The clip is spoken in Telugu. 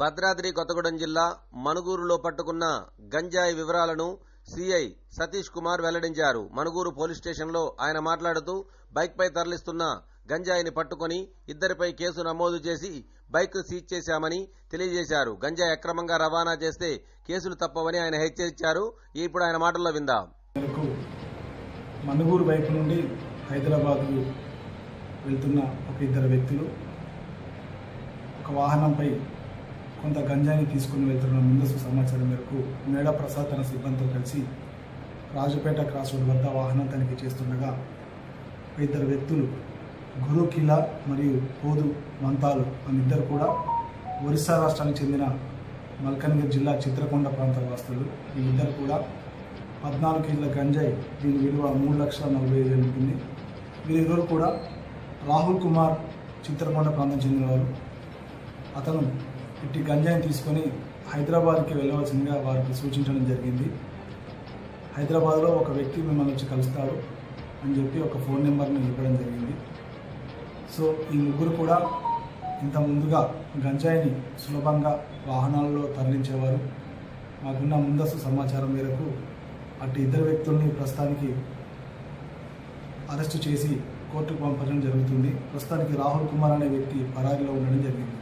భద్రాద్రి కొత్తగూడెం జిల్లా మణుగూరులో పట్టుకున్న గంజాయి వివరాలను సిఐ సతీష్ కుమార్ వెల్లడించారు. మణుగూరు పోలీస్ స్టేషన్లో ఆయన మాట్లాడుతూ బైక్పై తరలిస్తున్న గంజాయిని పట్టుకుని ఇద్దరిపై కేసు నమోదు చేసి బైక్ సీజ్ చేశామని తెలియజేశారు. గంజాయి అక్రమంగా రవాణా చేస్తే కేసులు తప్పవని ఆయన హెచ్చరించారు. ఇప్పుడు ఆయన మాటల్లో విందాం. మణుగూరు వైపు నుండి హైదరాబాద్కు వెళ్తున్న ఒక ఇద్దరు వ్యక్తులు ఒక వాహనంపై కొంత గంజాయిని తీసుకుని వెళ్తున్న ముందస్తు సమాచారం మేరకు మేడా ప్రసాద్ తన సిబ్బందితో కలిసి రాజపేట క్రాస్ రోడ్ వద్ద వాహనం తనిఖీ చేస్తుండగా ఇద్దరు వ్యక్తులు గురు కిలా మరియు పోదు మంతాలు అనిద్దరు కూడా ఒరిస్సా రాష్ట్రానికి చెందిన మల్కన్గిరి జిల్లా చిత్రకొండ ప్రాంత వాస్తులు. వీళ్ళిద్దరు కూడా 14 కేజీల గంజాయి, దీని విలువ 3,45,000 ఉంటుంది. వీరిద్దరు కూడా రాహుల్ కుమార్ చిత్రకొండ ప్రాంతం చెందినవారు. అతను ఇట్టి గంజాయిని తీసుకొని హైదరాబాద్కి వెళ్ళవలసిందిగా వారికి సూచించడం జరిగింది. హైదరాబాద్లో ఒక వ్యక్తి మిమ్మల్ని వచ్చి కలుస్తారు అని చెప్పి ఒక ఫోన్ నెంబర్ని ఇవ్వడం జరిగింది. సో ఈ ముగ్గురు కూడా ఇంత ముందుగా గంజాయిని సులభంగా వాహనాల్లో తరలించేవారు. మాకున్న ముందస్తు సమాచారం మేరకు అటు ఇద్దరు వ్యక్తుల్ని ప్రస్తుతానికి అరెస్టు చేసి కోర్టుకు పంపడం జరుగుతుంది. ప్రస్తుతానికి రాహుల్ కుమార్ అనే వ్యక్తి పరారీలో ఉండడం జరిగింది.